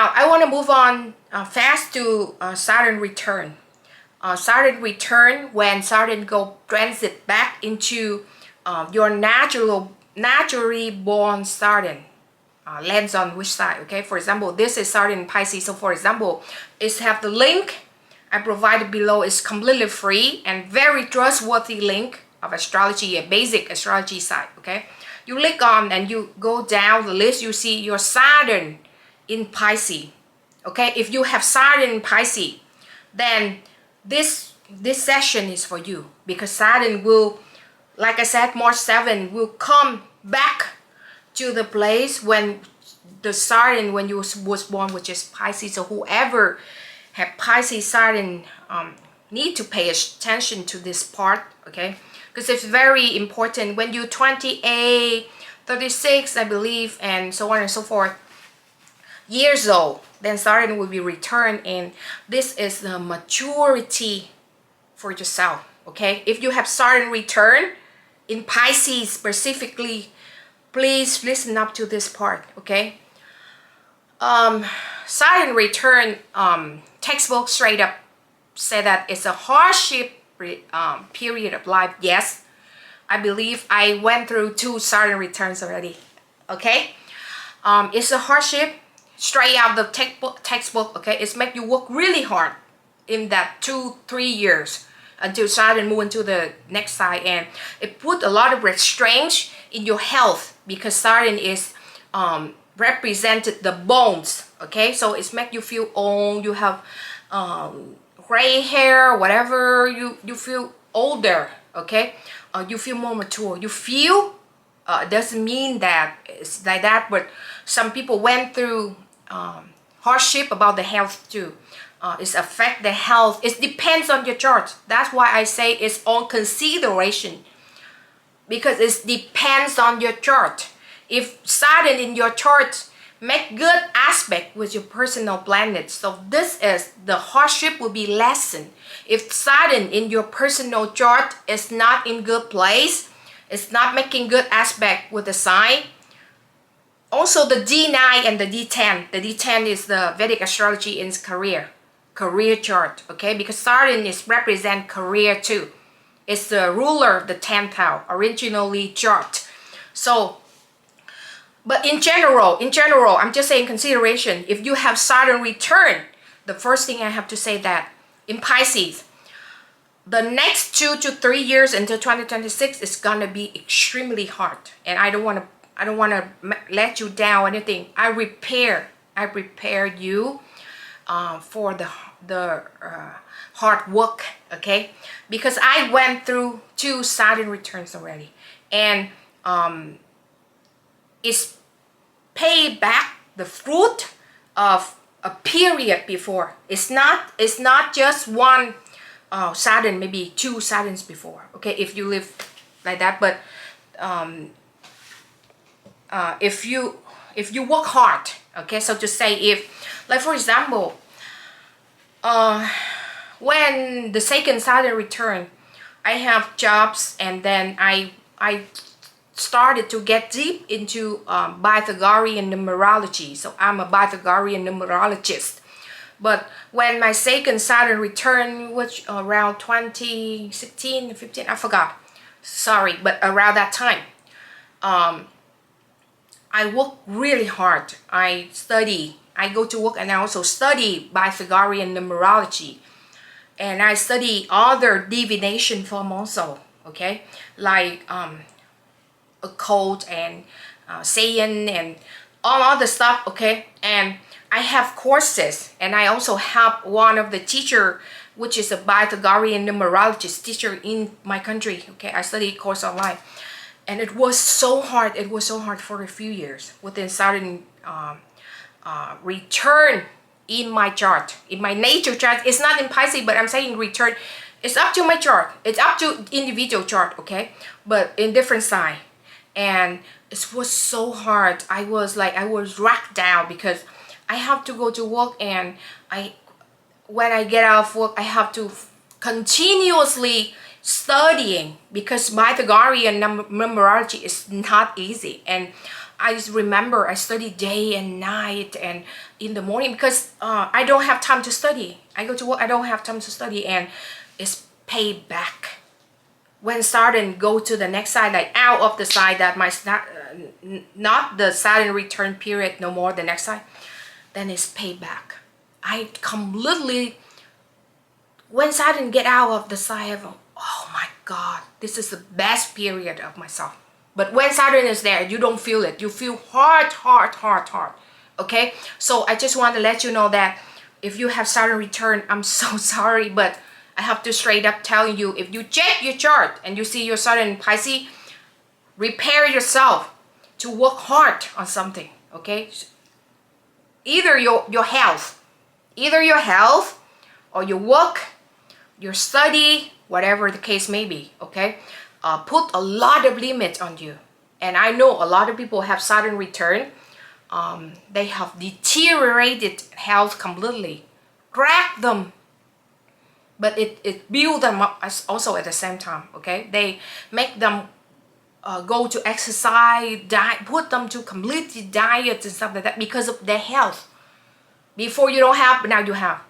Now, I want to move on fast to Saturn return. Saturn return, when Saturn go transit back into your naturally born Saturn. Lands on which side, okay? For example, this is Saturn in Pisces. So for example, it's have the link I provided below. Is completely free and very trustworthy link of astrology, a basic astrology site, okay? You click on and you go down the list, you see your Saturn in Pisces, okay? If you have Saturn in Pisces, then this session is for you, because Saturn will, like I said, March 7 will come back to the place when the Saturn, when you was born, which is Pisces. So whoever have Pisces Saturn need to pay attention to this part, okay? Because it's very important when you're 28, 36, I believe, and so on and so forth, years old, then Saturn will be returned, and this is the maturity for yourself, okay? If you have Saturn return in Pisces specifically, please listen up to this part, okay? Saturn return, textbook straight up say that it's a hardship period of life. Yes, I believe I went through 2 Saturn returns already, okay? It's a hardship, straight out the textbook, okay? It's make you work really hard in that 2-3 years until Saturn move into the next side, and it put a lot of restraints in your health, because Saturn is represented the bones, okay? So it's make you feel old, you have gray hair, whatever, you feel older, okay? You feel more mature. You feel, doesn't mean that it's like that, but some people went through hardship about the health too. It's affect the health. It depends on your chart. That's why I say it's on consideration, because it depends on your chart. If Saturn in your chart make good aspect with your personal planets, so this is the hardship will be lessened. If Saturn in your personal chart is not in good place, it's not making good aspect with the sign. Also the D9 and the D10. The D10 is the Vedic astrology in career chart, okay? Because Saturn is represent career too. It's the ruler of the 10th house, originally chart. So, but in general, I'm just saying consideration. If you have Saturn return, the first thing I have to say that in Pisces, the next 2 to 3 years until 2026 is gonna be extremely hard, and I don't want to let you down or anything. I prepare you for the hard work, okay? Because I went through 2 Saturn returns already, and it's pay back the fruit of a period before. It's not just one Saturn, maybe 2 Saturns before, okay? If you live like that, but if you work hard, okay? So to say, if, like for example, when the second Saturn return, I have jobs, and then I started to get deep into Pythagorean numerology. So I'm a Pythagorean numerologist. But when my second Saturn return, which around 2016, 15, I forgot. Sorry, but around that time, I work really hard. I study. I go to work and I also study Pythagorean numerology. And I study other divination form also, okay? Like occult and Saiyan and all other stuff, okay? And I have courses, and I also help one of the teacher, which is a Pythagorean numerologist teacher in my country, okay? I studied course online, and it was so hard. It was so hard for a few years within Saturn return in my chart, in my nature chart. It's not in Pisces, but I'm saying return. It's up to my chart. It's up to individual chart, okay? But in different sign. And it was so hard. I was racked down, because I have to go to work, and when I get out of work, I have to continuously studying, because Pythagorean numerology is not easy. And I just remember I study day and night and in the morning because I don't have time to study. I go to work, I don't have time to study, and it's paid back. When Saturn go to the next side, like out of the side that my not the Saturn return period no more, the next side, then it's paid back. I completely, when Saturn get out of the side, I go, oh my God, this is the best period of myself. But when Saturn is there, you don't feel it. You feel hard. Okay? So I just want to let you know that if you have Saturn return, I'm so sorry, but I have to straight up tell you, if you check your chart and you see your Saturn in Pisces, repair yourself to work hard on something, okay? Either your health or your work, your study, whatever the case may be, okay? Put a lot of limits on you. And I know a lot of people have Saturn return. They have deteriorated health completely. Crack them. But it builds them up also at the same time, okay? They make them go to exercise, diet, put them to completely diet and stuff like that because of their health. Before you don't have, but now you have.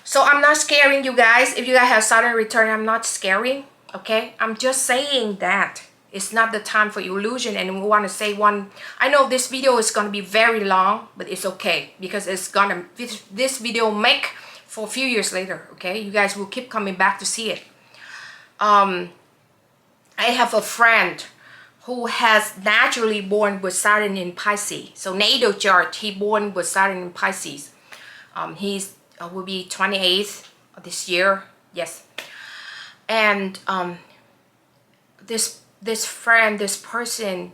So I'm not scaring you guys. If you guys have Saturn return, I'm not scaring, okay? I'm just saying that it's not the time for illusion. And we want to say one, I know this video is going to be very long, but it's okay because it's gonna, this video make for a few years later, okay? You guys will keep coming back to see it. I have a friend who has naturally born with Saturn in Pisces. So natal chart, he born with Saturn in Pisces. He's will be 28th of this year, yes. And this person,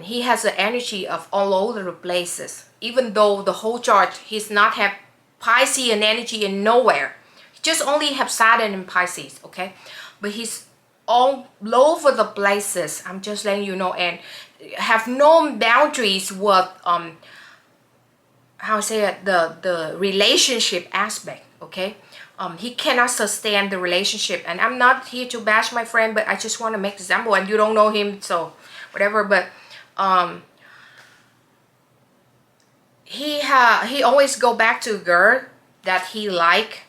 he has the energy of all over the places. Even though the whole chart, he's not have Piscean energy in nowhere. He just only have Saturn in Pisces, okay? But he's all over the places. I'm just letting you know, and have no boundaries with how to say it, the relationship aspect, okay? He cannot sustain the relationship, and I'm not here to bash my friend, but I just want to make example, and you don't know him, so whatever. But he always go back to a girl that he like,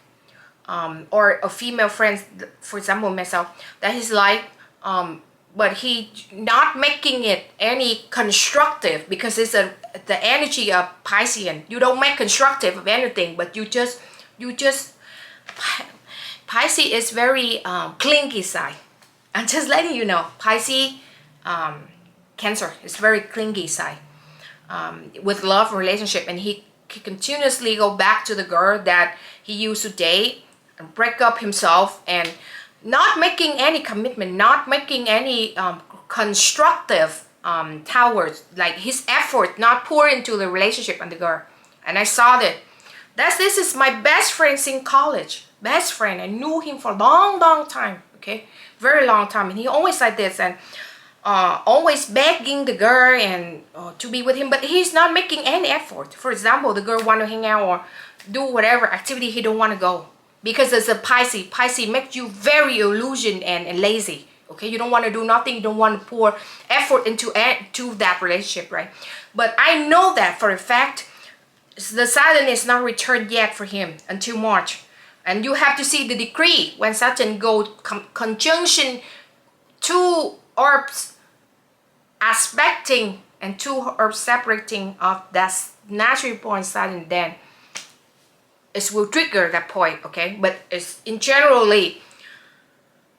or a female friend, for example myself, that he's like, but he not making it any constructive because it's the energy of Piscean. You don't make constructive of anything, but you just Pisces is very clingy side. I'm just letting you know, Pisces, Cancer is very clingy side with love relationship, and he continuously go back to the girl that he used to date and break up himself and not making any commitment, not making any constructive towards, like his effort not pour into the relationship and the girl. And I saw that. This is my best friend in college. Best friend. I knew him for a long time. Okay, very long time. And he always like this, and always begging the girl and to be with him, but he's not making any effort. For example, the girl want to hang out or do whatever activity, he don't want to go because it's a Pisces. Pisces makes you very illusion and lazy. Okay, you don't want to do nothing. You don't want to pour effort into that relationship, right? But I know that for a fact. The Saturn is not returned yet for him until March, and you have to see the decree when Saturn go conjunction two orbs aspecting and two orbs separating of that naturally born Saturn, then it will trigger that point, okay? But it's in generally,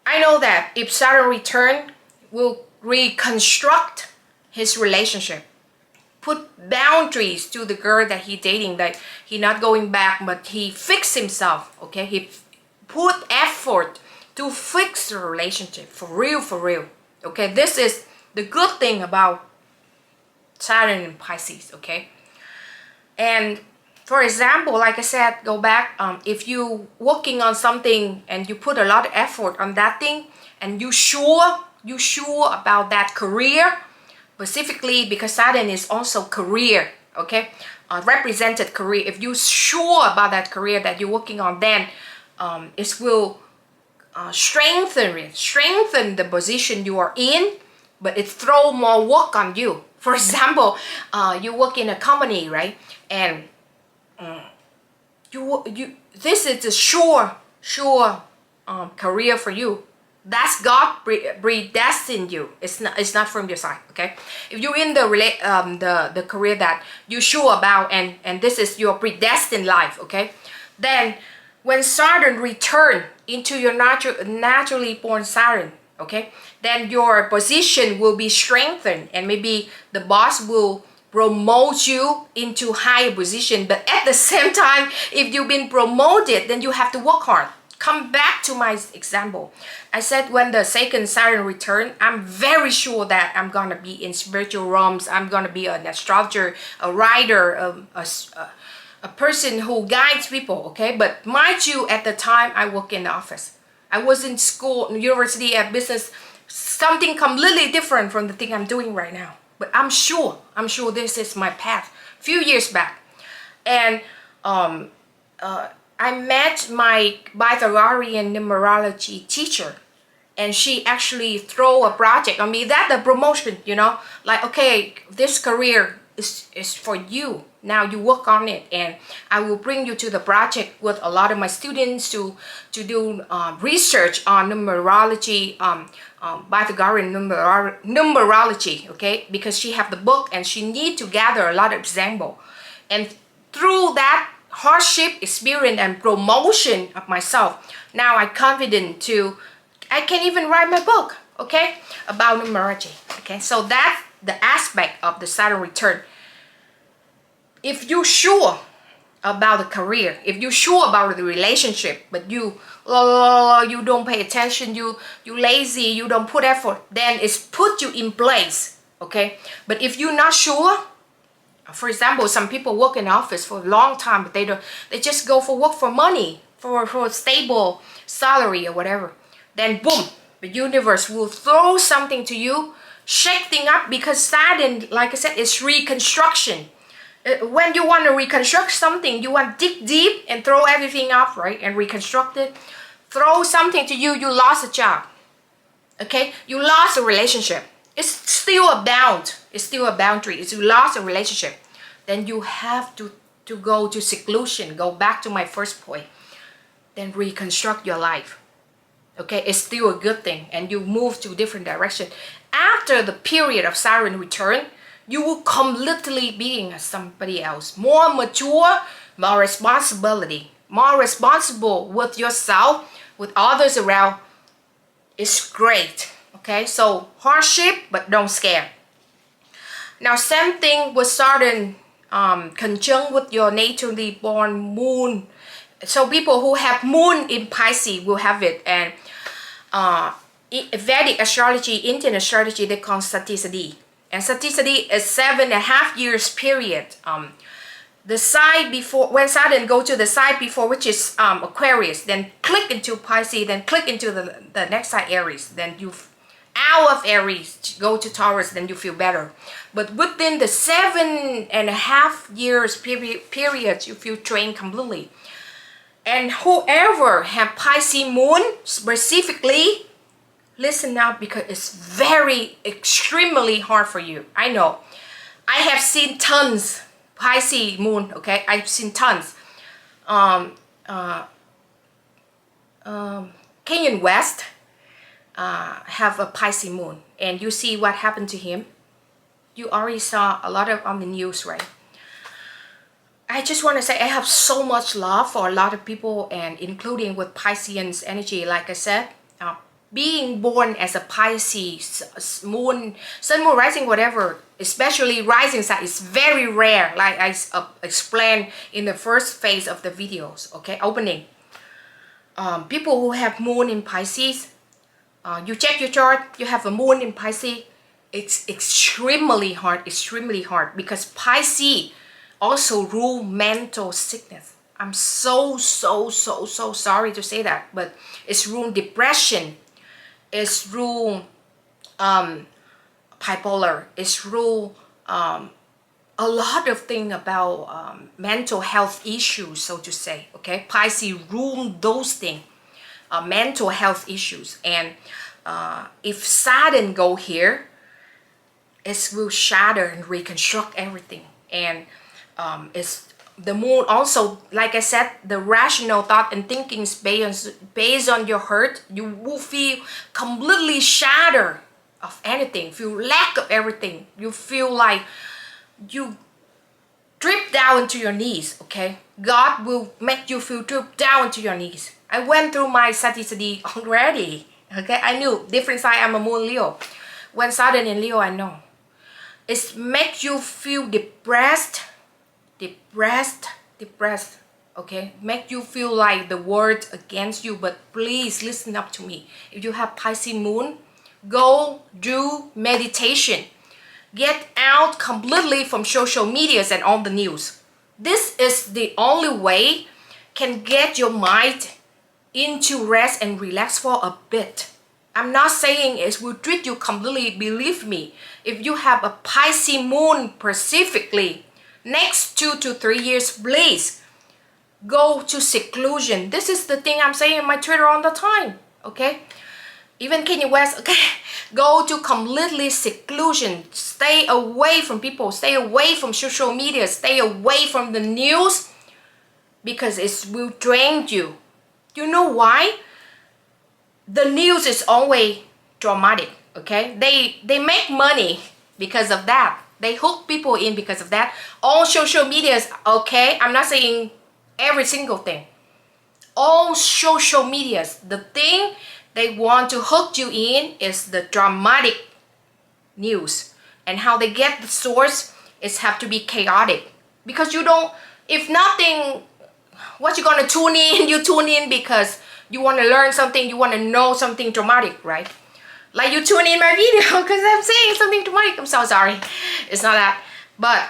I know that if Saturn return, will reconstruct his relationship, put boundaries to the girl that he dating, that he not going back, but he fix himself, okay? He put effort to fix the relationship for real, okay? This is the good thing about Saturn in Pisces, okay? And for example, like I said, go back, if you working on something and you put a lot of effort on that thing, and you sure about that career, specifically because Saturn is also career, okay? Represented career. If you're sure about that career that you're working on, then it will strengthen the position you are in, but it throw more work on you. For example, you work in a company, right? And this is a sure career for you. That's God predestined you. It's not from your side. Okay, if you're in the career that you're sure about, and this is your predestined life, okay, then when Saturn return into your naturally born Saturn, okay, then your position will be strengthened, and maybe the boss will promote you into higher position. But at the same time, if you've been promoted, then you have to work hard. Come back to my example. I said when the second Saturn return, I'm very sure that I'm gonna be in spiritual realms. I'm gonna be an astrologer, a writer, a person who guides people, okay? But mind you, at the time I work in the office. I was in school, university, at business, something completely different from the thing I'm doing right now. But I'm sure this is my path. Few years back, and I met my Pythagorean numerology teacher, and she actually throw a project on me. That the promotion, you know, like, okay, this career is for you. Now you work on it, and I will bring you to the project with a lot of my students to do research on numerology, Pythagorean numerology, okay? Because she have the book and she need to gather a lot of example. And through that hardship experience and promotion of myself, now I'm confident I can even write my book, okay, about numerology, okay? So that's the aspect of the Saturn return. If you're sure about the career, if you're sure about the relationship, but you don't pay attention, you lazy, you don't put effort, then it's put you in place, okay? But if you're not sure, for example, some people work in office for a long time, but they just go for work for money, for a stable salary or whatever. Then boom, the universe will throw something to you, shake things up, because Saturn, like I said, is reconstruction. When you want to reconstruct something, you want to dig deep and throw everything up, right? And reconstruct it. Throw something to you, you lost a job. Okay? You lost a relationship. It's still a bound. It's still a boundary. If you lost a relationship, then you have to go to seclusion. Go back to my first point. Then reconstruct your life. Okay? It's still a good thing. And you move to a different direction. After the period of Saturn return, you will come literally being somebody else, more mature, more responsible with yourself, with others around. It's great, okay? So hardship, but don't scare. Now same thing with Saturn conjunct with your naturally born moon. So people who have moon in Pisces will have it, and Vedic astrology, Indian astrology, they call Sade Sati. And Sade Sati is 7.5 years period. The side before, when Saturn go to the side before, which is Aquarius, then click into Pisces, then click into the next side Aries, then you out of Aries, go to Taurus, then you feel better. But within the 7.5 years period, you feel drained completely. And whoever have Pisces moon specifically, listen now, because it's very extremely hard for you. I know. I have seen tons Pisces moon, okay? I've seen tons. Kanye West have a Pisces moon, and you see what happened to him. You already saw a lot of on the news, right? I just want to say I have so much love for a lot of people, and including with Piscean energy. Like I said, being born as a Pisces moon, sun, moon, rising, whatever, especially rising sign, is very rare, like I explained in the first phase of the videos, okay, opening. People who have moon in Pisces, you check your chart, you have a moon in Pisces, it's extremely hard, because Pisces also rule mental sickness. I'm so sorry to say that, but it's rule depression, it's rule bipolar, it's rule a lot of things about mental health issues, so to say, okay? Pisces rule those things, mental health issues. And if Saturn go here, it will shatter and reconstruct everything. And it's the moon also, like I said, the rational thought and thinking is based on your hurt. You will feel completely shattered of anything, feel lack of everything. You feel like you drip down to your knees, okay? God will make you feel drip down to your knees. I went through my Sade Sati already, okay? I knew, different side, I'm a moon Leo. When Saturn in Leo, I know. It makes you feel depressed, okay? Make you feel like the world against you, but please listen up to me. If you have Pisces moon, go do meditation. Get out completely from social medias and all the news. This is the only way can get your mind into rest and relax for a bit. I'm not saying it will treat you completely, believe me. If you have a Pisces moon specifically, next 2 to 3 years, please go to seclusion. This is the thing I'm saying in my Twitter all the time, okay? Even Kanye West, okay? Go to completely seclusion. Stay away from people. Stay away from social media. Stay away from the news because it will drain you. You know why? The news is always dramatic, okay? They make money because of that. They hook people in because of that. All social media is okay. I'm not saying every single thing. All social medias, the thing they want to hook you in is the dramatic news. And how they get the source is have to be chaotic. Because you don't, if nothing, what you gonna tune in? You tune in because you want to learn something, you want to know something dramatic, right? Like you tune in my video because I'm saying something dramatic. I'm so sorry. It's not that. But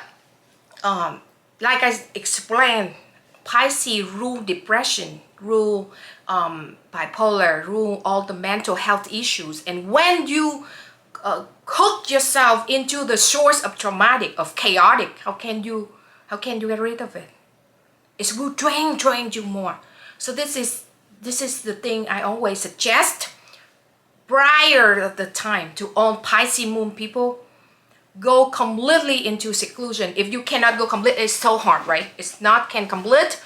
like I explained, Pisces rule depression, rule bipolar, rule all the mental health issues. And when you hook yourself into the source of traumatic, of chaotic, how can you get rid of it? It will drain you more. So this is the thing I always suggest prior of the time to all Pisces moon people. Go completely into seclusion. If you cannot go complete, it's so hard, right? It's not can complete,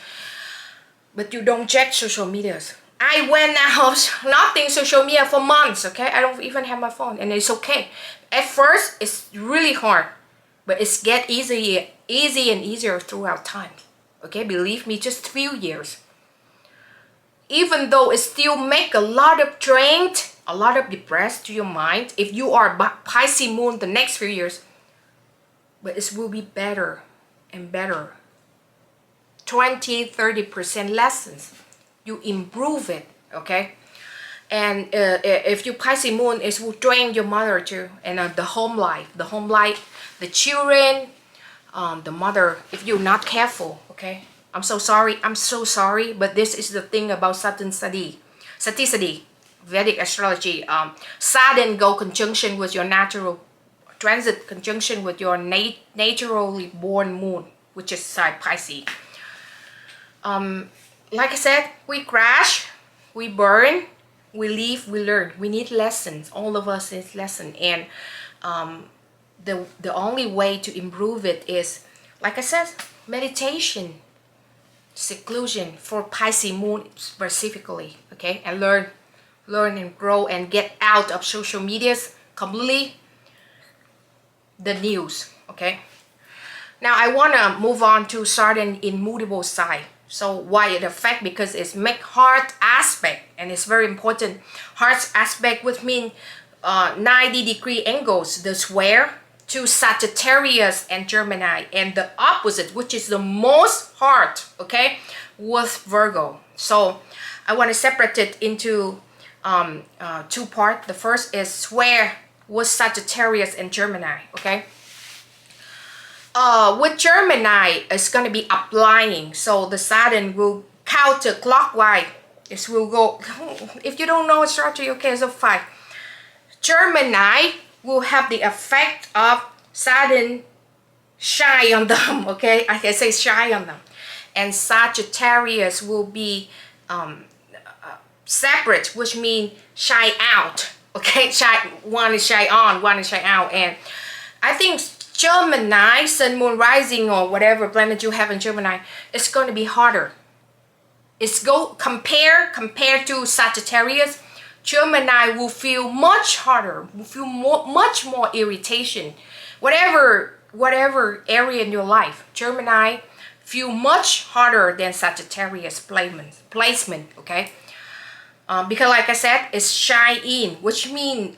but you don't check social medias. I went out nothing social media for months, okay? I don't even have my phone, and it's okay. At first, it's really hard, but it's get easy and easier throughout time, okay? Believe me, just few years. Even though it still make a lot of drained, a lot of depressed to your mind, if you are Pisces moon the next few years, but it will be better and better. 20-30% lessons. You improve it, okay? And if you Pisces moon, it will drain your mother too, and the home life, the children, the mother, if you're not careful, okay? I'm so sorry, but this is the thing about Saturn Sati Sati, Vedic astrology. Saturn go conjunction with your natural transit, conjunction with your naturally born moon, which is side Pisces. Like I said, we crash, we burn, we live, we learn. We need lessons. All of us need lesson, and the only way to improve it is, like I said, meditation. Seclusion for Pisces moon specifically, okay? And learn and grow and get out of social medias completely, the news, okay? Now I want to move on to Saturn in mutable sign. So why it affect? Because it's make hard aspect, and it's very important. Hard aspect which mean 90-degree angles, the square to Sagittarius and Gemini, and the opposite, which is the most hard, okay, with Virgo. So I want to separate it into two parts. The first is square with Sagittarius and Gemini, okay. With Gemini, it's going to be applying, so the Saturn will counterclockwise. It will go, if you don't know astrology, okay, so fine. Gemini will have the effect of Saturn shine on them, okay? I can say shine on them. And Sagittarius will be separate, which means shine out, okay? Shine, one is shine on, one is shine out. And I think Gemini, Sun, Moon, Rising, or whatever planet you have in Gemini, it's going to be harder. It's compared to Sagittarius, Gemini will feel much harder, will feel much more irritation. Whatever area in your life, Gemini feel much harder than Sagittarius placement, okay? Because like I said, it's shine in, which means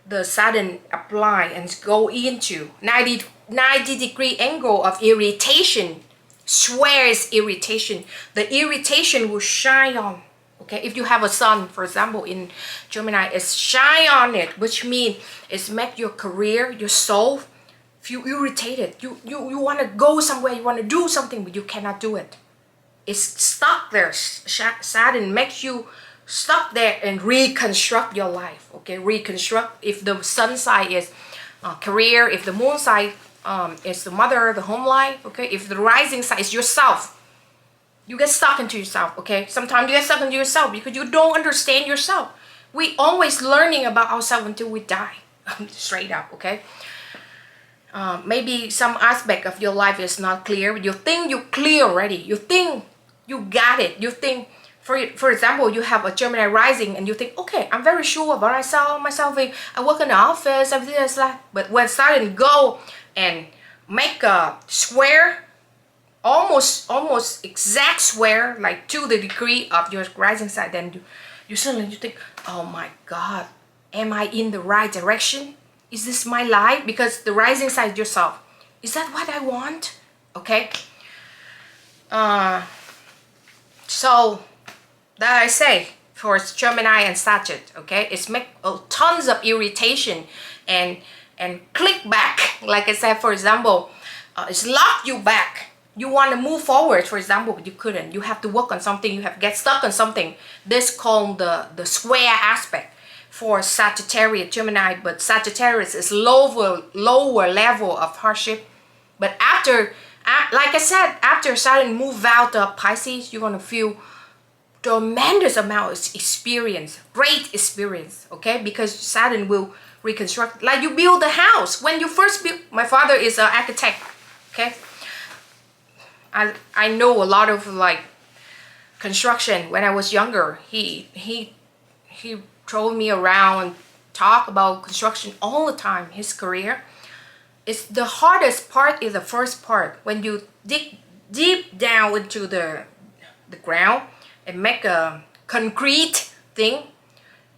the Saturn apply and go into 90-degree angle of irritation, swears irritation. The irritation will shine on. Okay, if you have a sun, for example, in Gemini, it's shine on it, which means it's make your career, your soul feel irritated. You want to go somewhere, you want to do something, but you cannot do it. It's stuck there. Saturn makes you stuck there and reconstruct your life. Okay, reconstruct. If the sun side is career, if the moon side is the mother, the home life. Okay, if the rising side is yourself, you get stuck into yourself. Okay, sometimes you get stuck into yourself because you don't understand yourself. We always learning about ourselves until we die. Straight up. Okay. Maybe some aspect of your life is not clear. You think you clear already. You think you got it. You think, for example, you have a Gemini rising and you think, okay, I'm very sure about myself. I work in the office, everything like that. But when Saturn go and make a square, almost exact square, like to the degree of your rising side, then you suddenly think, oh my God, am I in the right direction? Is this my life? Because the rising side yourself, is that what I want? Okay. So that I say for Gemini and Sagittarius, okay, it's make tons of irritation and click back. Like I said, for example, it's lock you back. You want to move forward, for example, but you couldn't. You have to work on something. You have to get stuck on something. This called the square aspect for Sagittarius, Gemini, but Sagittarius is lower level of hardship. But after, like I said, after Saturn move out of Pisces, you're gonna feel tremendous amount of experience, great experience, okay? Because Saturn will reconstruct, like you build a house. When you first build, my father is an architect, okay? I know a lot of like construction. When I was younger, he drove me around and talk about construction all the time. His career, it's the hardest part is the first part, when you dig deep down into the ground and make a concrete thing.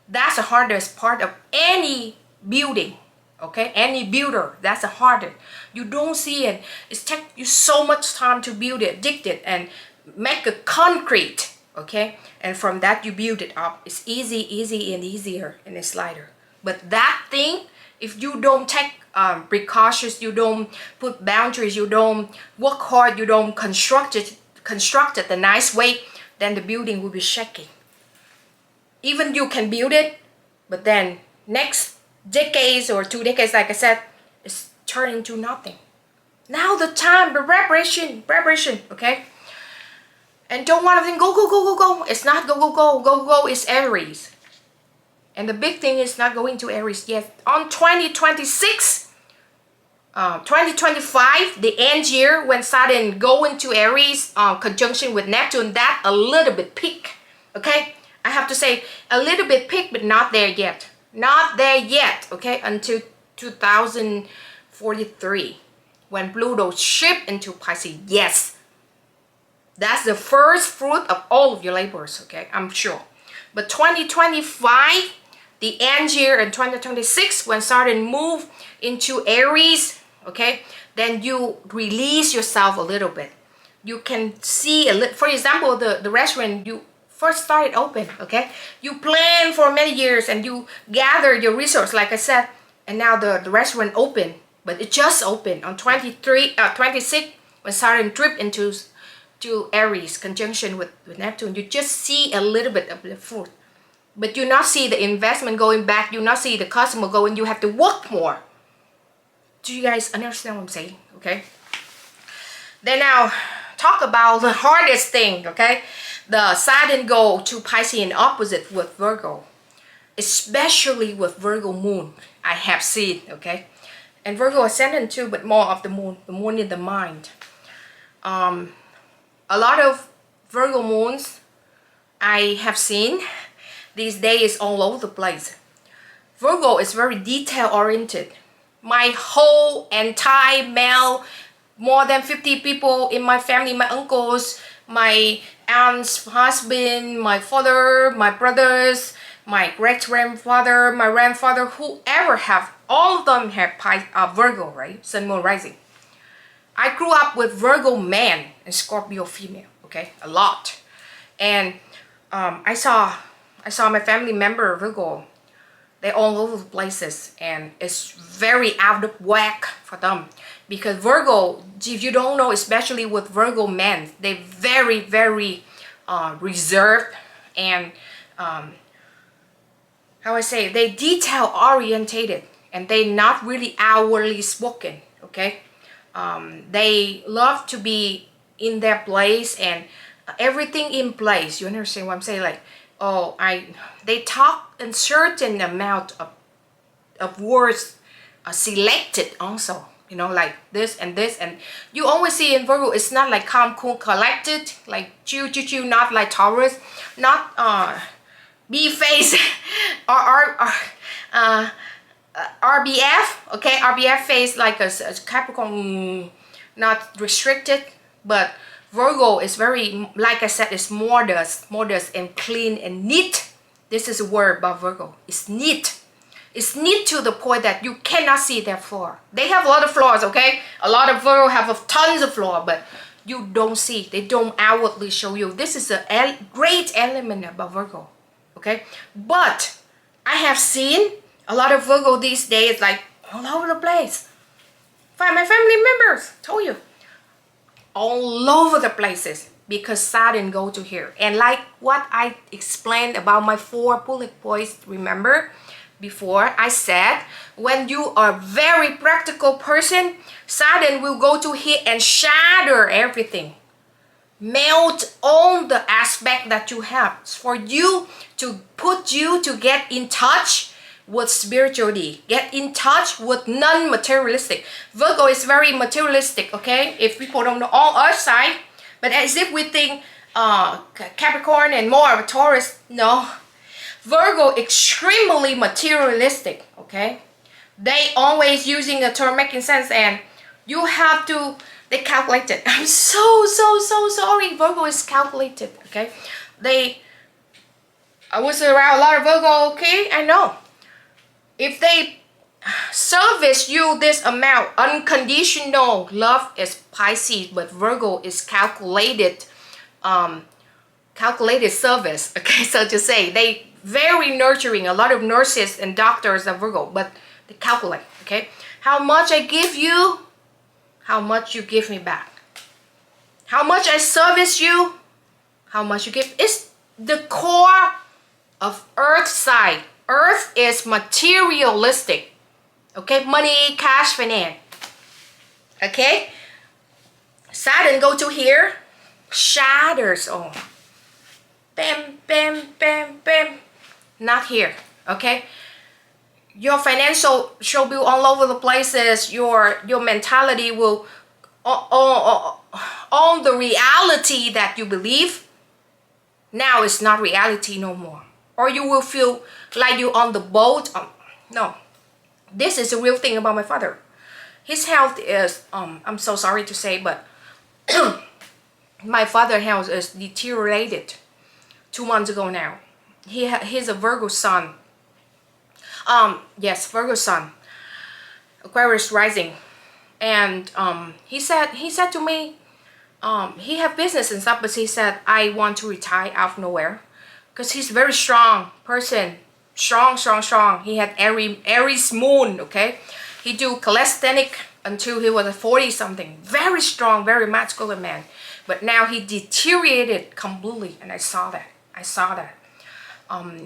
That's the hardest part of any building. Okay, any builder, that's the hardest. You don't see it. It takes you so much time to build it, dig it, and make a concrete. Okay, and from that you build it up. It's easy and easier, and it's lighter. But that thing, if you don't take precautions, you don't put boundaries, you don't work hard, you don't construct it the nice way, then the building will be shaking. Even you can build it, but then next decades or 2 decades, like I said, it's turning into nothing. Now the time, the preparation, okay? And don't want to think go. It's not go. It's Aries. And the big thing is not going to Aries yet. On 2026, 2025, the end year, when Saturn go into Aries, conjunction with Neptune, that a little bit peak, okay? I have to say a little bit peak, but not there yet. Not there yet, okay? Until 2043, when Pluto shift into Pisces. Yes, that's the first fruit of all of your labors, okay? I'm sure. But 2025, the end year, and 2026, when Saturn move into Aries, okay, then you release yourself a little bit. You can see a little. For example, the restaurant you first started open, okay? You plan for many years and you gather your resource, like I said, and now the restaurant open, but it just opened on 26, when Saturn trip into Aries, conjunction with Neptune. You just see a little bit of the fruit, but you not see the investment going back. You not see the customer going. You have to work more. Do you guys understand what I'm saying? Okay. Then now talk about the hardest thing, okay? The Saturn go to Pisces in opposite with Virgo, especially with Virgo moon. I have seen, okay? and Virgo ascendant too, but more of the moon in the mind. A lot of Virgo moons I have seen these days all over the place. Virgo is very detail oriented. My whole entire male, more than 50 people in my family, my uncles, my aunt's husband, my father, my brothers, my great-grandfather, my grandfather, whoever have, all of them have Virgo, right? Sun, moon, rising. I grew up with Virgo man and Scorpio female, okay? A lot. And I saw my family member Virgo. They're all over the places, and it's very out of whack for them. Because Virgo, if you don't know, especially with Virgo men, they're very, very reserved and how I say, they detail orientated, and they not really outwardly spoken, okay? They love to be in their place and everything in place. You understand what I'm saying? Like, oh, they talk a certain amount of words selected also, you know, like this, and you always see in Virgo, it's not like calm, cool, collected, like chill, not like Taurus, not B-face or RBF, okay, RBF face, like a Capricorn, not restricted, but Virgo is very, like I said, it's modest and clean and neat. This is a word about Virgo. It's neat. It's neat to the point that you cannot see their flaw. They have a lot of flaws, okay? A lot of Virgo have tons of flaws, but you don't see. They don't outwardly show you. This is a great element about Virgo, okay? But I have seen a lot of Virgo these days, like all over the place. Find my family members, told you. All over the places, because Saturn go to here. And like what I explained about my 4 bullet points, remember before I said, when you are a very practical person, Saturn will go to here and shatter everything, melt all the aspect that you have, for you to put you to get in touch with spirituality, get in touch with non-materialistic. Virgo is very materialistic, okay? If people don't know, all earth side, but as if we think Capricorn and more of a Taurus, no. Virgo extremely materialistic, okay? They always using a term making sense, and you have to, they calculate it. I'm so sorry. Virgo is calculated, okay? I was around a lot of Virgo, okay? I know. If they service you this amount, unconditional love is Pisces, but Virgo is calculated service, okay? So to say, they very nurturing. A lot of nurses and doctors are Virgo, but they calculate, okay? How much I give you, how much you give me back. How much I service you, how much you give. It's the core of earth side. Earth is materialistic, okay? Money, cash, finance, okay? Saturn go to here, shatters all. Bam, bam, bam, bam. Not here, okay? Your financial show be all over the places. Your mentality will on the reality that you believe. Now it's not reality no more. Or you will feel like you're on the boat. No, this is the real thing about my father. His health is, I'm so sorry to say, but my father's health is deteriorated 2 months ago now. He's a Virgo sun. Yes, Virgo sun, Aquarius rising, and he said to me, he have business and stuff, but he said, I want to retire out of nowhere. Because he's very strong person, strong. He had Aries moon, okay? He do calisthenics until he was 40 something. Very strong, very masculine man. But now he deteriorated completely, and I saw that.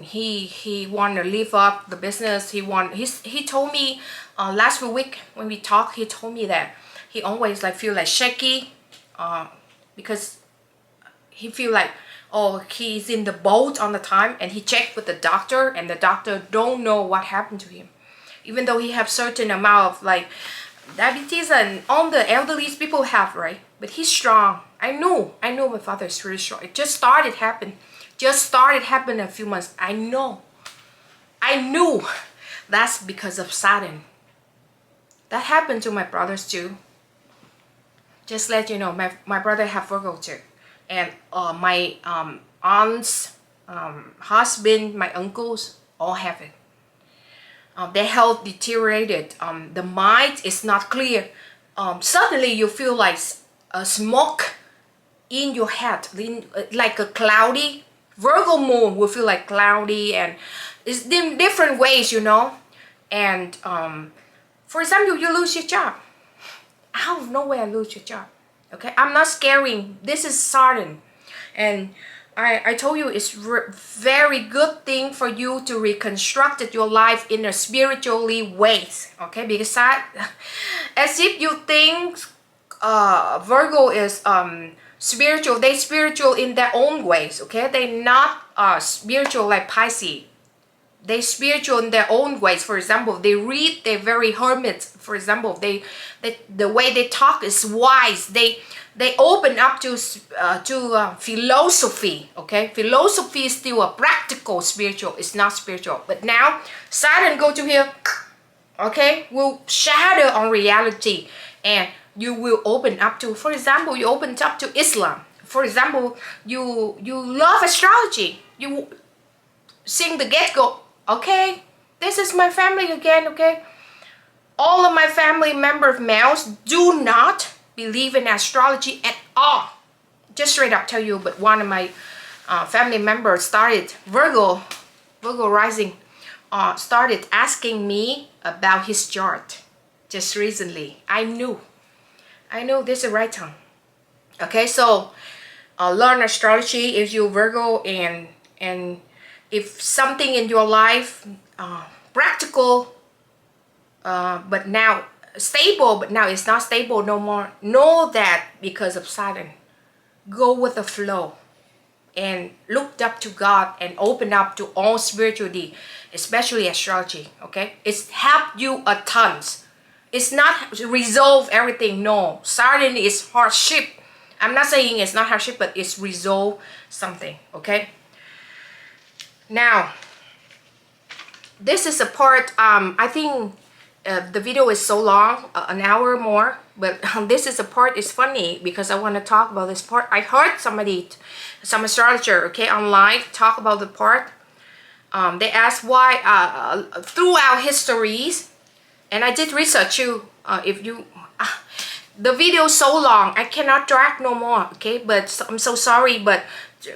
He want to live up the business. He told me last week when we talked, he told me that he always like feel like shaky, because he feel like, oh, he's in the boat all the time, and he checked with the doctor, and the doctor don't know what happened to him. even though he have certain amount of like diabetes and all the elderly people have, right? But he's strong. I know my father is really strong. It just started happening a few months. I knew that's because of Saturn. That happened to my brothers too. Just let you know, my brother have Virgo too, and my aunts, husband, my uncles all have it. Their health deteriorated. The mind is not clear. Suddenly you feel like a smoke in your head, like a cloudy. Virgo moon will feel like cloudy, and it's in different ways, you know. And for example, you lose your job. Out of nowhere, lose your job. Okay, I'm not scaring. This is Saturn, and I told you it's very good thing for you to reconstruct your life in a spiritually ways. Okay, because as if you think Virgo is spiritual, they spiritual in their own ways. Okay, they not spiritual like Pisces. They spiritual in their own ways. For example, they read, they're very hermits. For example, they the way they talk is wise. They open up to philosophy. Okay, philosophy is still a practical spiritual. It's not spiritual. But now Saturn go to here. Okay, will shatter on reality, and you will open up to. For example, you open up to Islam. For example, you love astrology. You sing the get-go. Okay, this is my family again. Okay, all of my family members, males, do not believe in astrology at all. Just straight up tell you, but one of my family members started Virgo rising, started asking me about his chart just recently. I knew this is the right time. Okay, so learn astrology if you Virgo, and if something in your life practical but now stable, but now it's not stable no more, know that because of Saturn. Go with the flow and look up to God and open up to all spirituality, especially astrology. Okay, it's helped you a tons. It's not resolve everything. No, Saturn is hardship. I'm not saying it's not hardship, but it's resolve something. Okay, now this is a part, I think the video is so long, an hour more, but this is a part is funny because I want to talk about this part. I heard some astrologer, okay, online talk about the part. They asked why throughout histories, and I did research you. If you the video is so long, I cannot drag no more. Okay, but I'm so sorry, but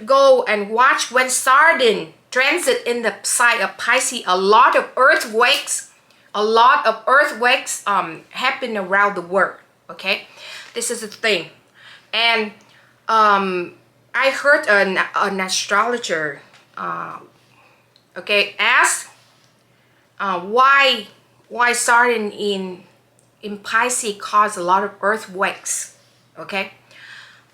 go and watch when Saturn transit in the side of Pisces. A lot of earthquakes happen around the world. Okay, this is the thing. And I heard an astrologer okay, ask why Saturn in Pisces cause a lot of earthquakes. Okay,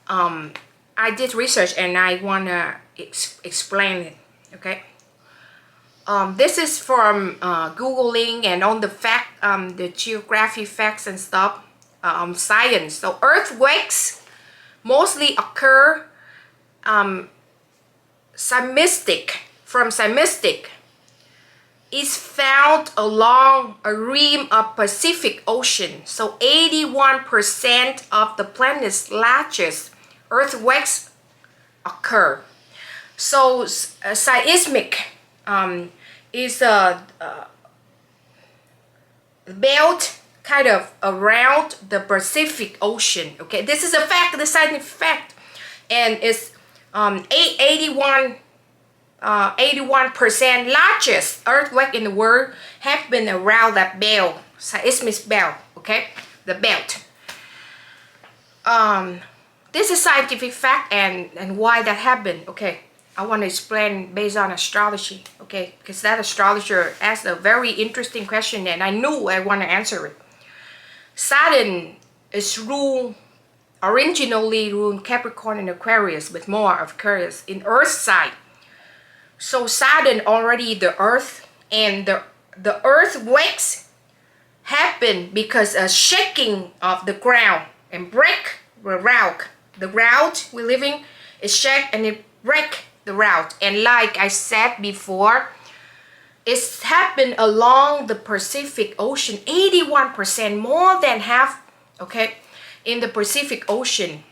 I did research and I wanna explain it. Okay, this is from Googling and on the fact, the geography facts and stuff, science. So earthquakes mostly occur seismic is found along a rim of Pacific Ocean. So 81% of the planet's largest earthquakes occur. So seismic is a belt kind of around the Pacific Ocean. Okay, this is a fact, the scientific fact, and it's 81% largest earthquake in the world happen around that belt, seismic belt. Okay, the belt. This is scientific fact, and why that happened. Okay, I want to explain based on astrology. Okay, because that astrologer asked a very interesting question, and I knew I want to answer it. Saturn is originally ruled Capricorn and Aquarius, with more of Aquarius in Earth side. So Saturn already the Earth, and the earthquakes happen because a shaking of the ground and break the route. The route we're living is shake and it break the route. And like I said before, it's happened along the Pacific Ocean. 81%, more than half, okay, in the Pacific Ocean.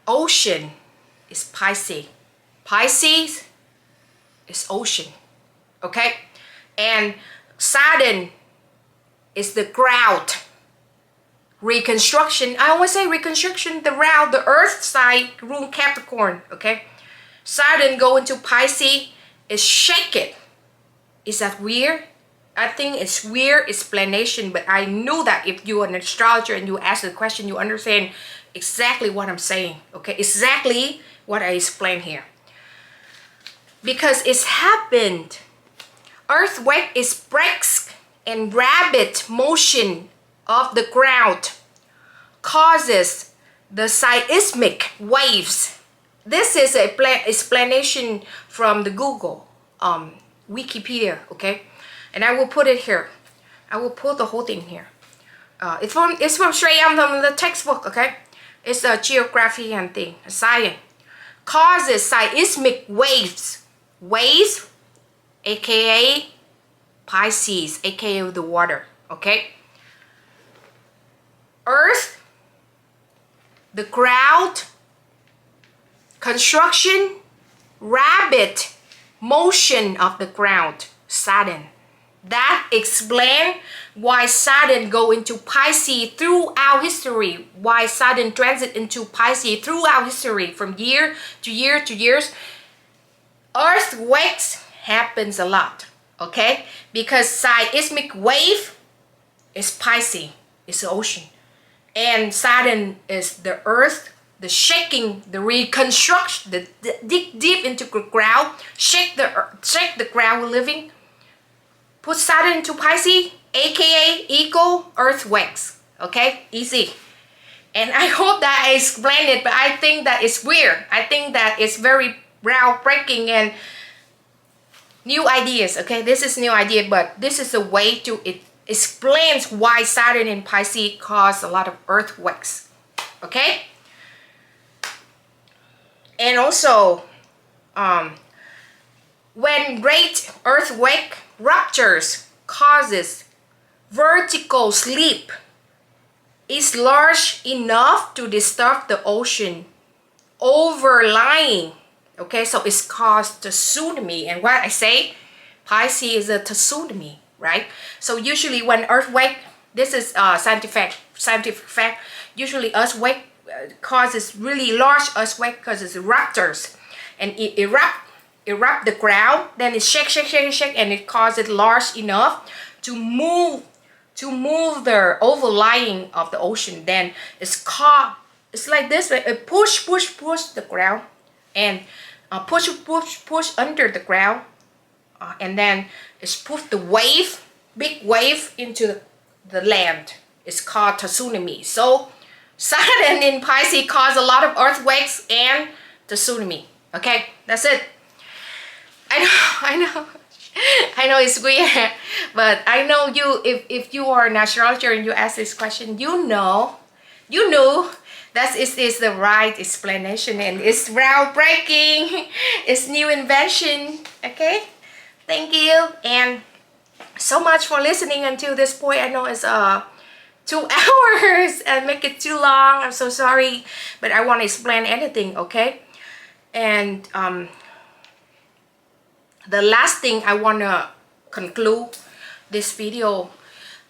Ocean is Pisces. Pisces is ocean, okay? And Saturn is the ground. Reconstruction, I always say reconstruction, the round, the earth side, rule Capricorn, okay? Saturn go into Pisces, is shake it. Is that weird? I think it's weird explanation, but I knew that if you're an astrologer and you ask the question, you understand exactly what I'm saying, okay? Exactly what I explained here. Because it's happened. Earthquake is breaks and rapid motion of the ground causes the seismic waves. This is an explanation from the Google, Wikipedia, okay? And I will put it here. I will put the whole thing here. It's from straight out from the textbook, okay? It's a geography and thing, a science. Causes seismic waves. Waves, aka Pisces, aka the water, okay? Earth, the ground, construction, rapid motion of the ground, Saturn. That explains why Saturn go into Pisces throughout history. Why Saturn transit into Pisces throughout history from year to year to years. Earthquakes happens a lot, okay? Because seismic wave is Pisces, it's the ocean. And Saturn is the earth, the shaking, the reconstruction, the dig deep into the ground, shake the ground we're living. Put Saturn into Pisces, aka equal earthquakes. Okay, easy. And I hope that I explained it, but I think that it's weird. I think that it's very groundbreaking and new ideas. Okay, this is new idea, but this is a way to it explains why Saturn in Pisces cause a lot of earthquakes. Okay, and also when great earthquake ruptures causes vertical slip is large enough to disturb the ocean overlying. Okay, so it's caused the tsunami. And what I say, Pisces is a tsunami, right? So usually when earthquake, this is scientific fact, usually earthquake causes really large earthquake because it ruptures and it erupt the ground, then it shake, and it causes large enough to move the overlying of the ocean. Then it's caught, it's like this, right? It push the ground and push under the ground, and then it's put the wave, big wave into the land. It's called tsunami. So Saturn in Pisces caused a lot of earthquakes and tsunami. Okay, that's it. I know it's weird, but I know you, if you are an astrologer and you ask this question, you know that is the right explanation, and it's groundbreaking. It's new invention. Okay, thank you, and so much for listening until this point. I know it's 2 hours and make it too long. I'm so sorry, but I want to explain anything. Okay, and the last thing I want to conclude this video,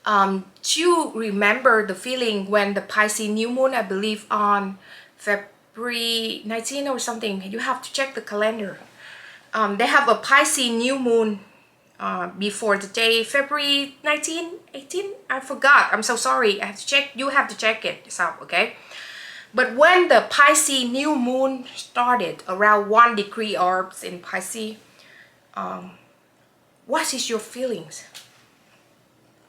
do you remember the feeling when the Pisces new moon, I believe on February 19 or something, you have to check the calendar. They have a Pisces new moon before the day February 19, 18, I forgot, I'm so sorry, I have to check, you have to check it yourself, okay? But when the Pisces new moon started around 1 degree orbs in Pisces, what is your feelings?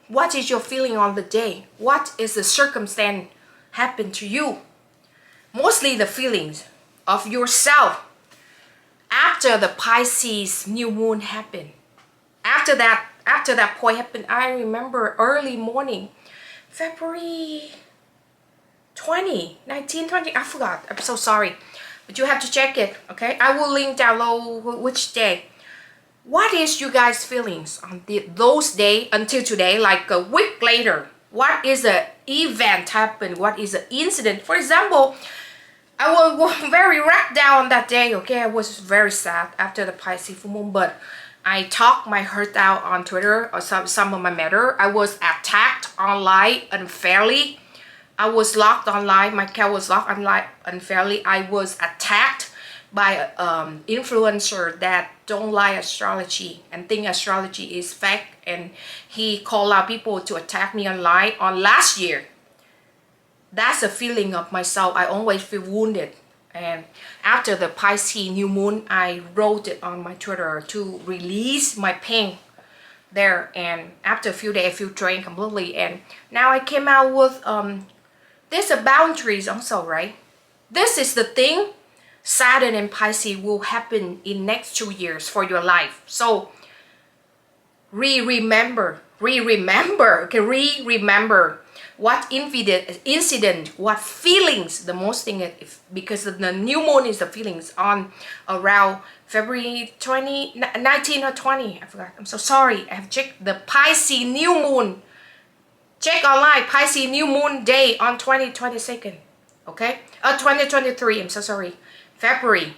What is your feeling on the day? What is the circumstance happen to you? Mostly the feelings of yourself after the Pisces new moon happened. After that, after that point happened, I remember early morning, February 20, 19, 20, I forgot. I'm so sorry. But you have to check it, okay? I will link down below which day. What is you guys' feelings on those days until today, like a week later? What is the event happened? What is the incident? For example, I was very wrapped down that day, okay? I was very sad after the Pisces full moon, but I talked my heart out on Twitter or some of my matter. I was attacked online unfairly. I was locked online. My account was locked online unfairly. I was attacked by influencer that don't like astrology and think astrology is fake, and he called out people to attack me online on last year. That's a feeling of myself. I always feel wounded. And after the Pisces new moon, I wrote it on my Twitter to release my pain there. And after a few days, I feel drained completely. And now I came out with there's a boundaries also, right? This is the thing. Saturn and Pisces will happen in next 2 years for your life. So remember, what incident, what feelings, the most thing, because the new moon is the feelings on around February 20, 19 or 20, I forgot, I'm so sorry. I have checked the Pisces new moon. Check online, Pisces new moon day on 22nd, okay? 2023, I'm so sorry, February.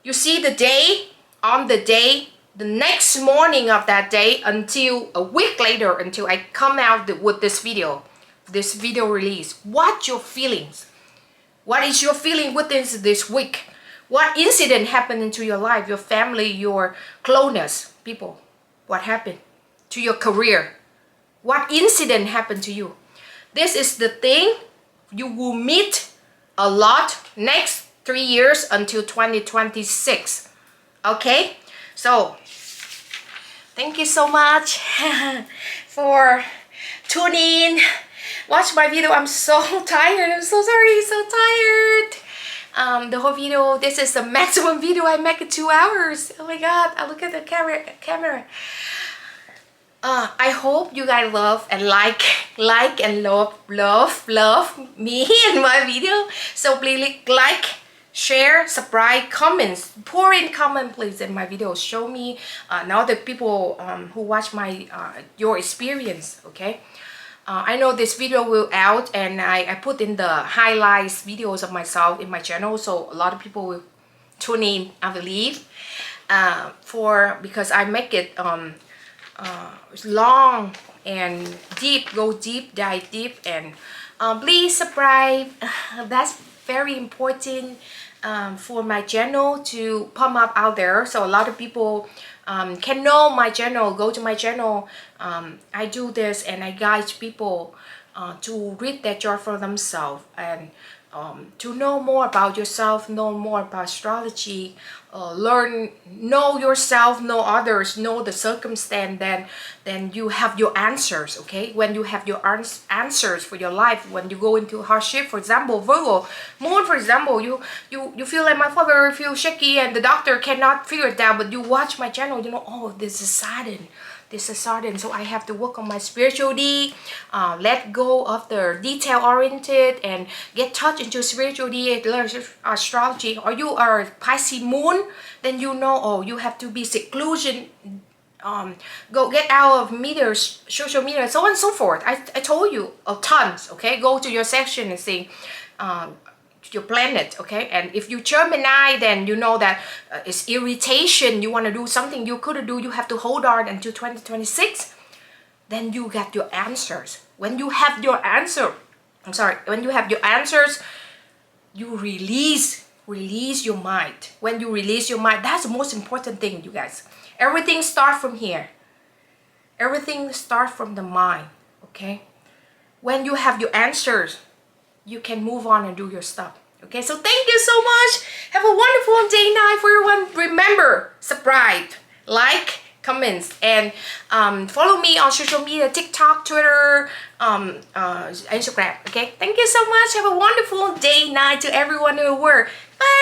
You see the day, on the day, the next morning of that day until a week later, until I come out with this video release. What's your feelings? What is your feeling within this week? What incident happened into your life, your family, your closest people? What happened to your career? What incident happened to you? This is the thing you will meet a lot next 3 years until 2026. Okay? So, thank you so much for tuning in. Watch my video. I'm so tired. I'm so sorry. So tired. The whole video, this is the maximum video I make in 2 hours. Oh my god. I look at the camera. I hope you guys love and like and love me and my video. So please like, share, subscribe, comments, pour in comment please in my videos. Show me now the people who watch my your experience, okay? I know this video will out, and I put in the highlights videos of myself in my channel, so a lot of people will tune in, I believe, because I make it long and deep, dive deep, and please subscribe. That's very important for my channel to pump up out there, so a lot of people can know my channel. Go to my channel. I do this and I guide people to read that chart for themselves, and to know more about yourself, know more about astrology, know yourself, know others, know the circumstance, then you have your answers, okay? When you have your answers for your life, when you go into hardship, for example, Virgo moon, for example, you feel like my father feel shaky and the doctor cannot figure it out, but you watch my channel, you know, oh, this is Saturn. This is Saturn, so I have to work on my spirituality, let go of the detail-oriented, and get touched into spirituality, learn astrology. Or you are Pisces moon, then you know, oh, you have to be seclusion, go get out of media, social media, so on and so forth. I told you tons, okay? Go to your section and see your planet, okay? And if you Gemini, then you know that it's irritation. You want to do something you couldn't do, you have to hold on until 2026. Then you get your answers. When you have your answer, when you have your answers, you release your mind. When you release your mind, that's the most important thing, you guys. Everything starts from here. Everything starts from the mind, okay? When you have your answers, you can move on and do your stuff. Okay, so thank you so much. Have a wonderful day, night for everyone. Remember, subscribe, like, comments, and follow me on social media, TikTok, Twitter, Instagram. Okay, thank you so much. Have a wonderful day, night to everyone in the world. Bye.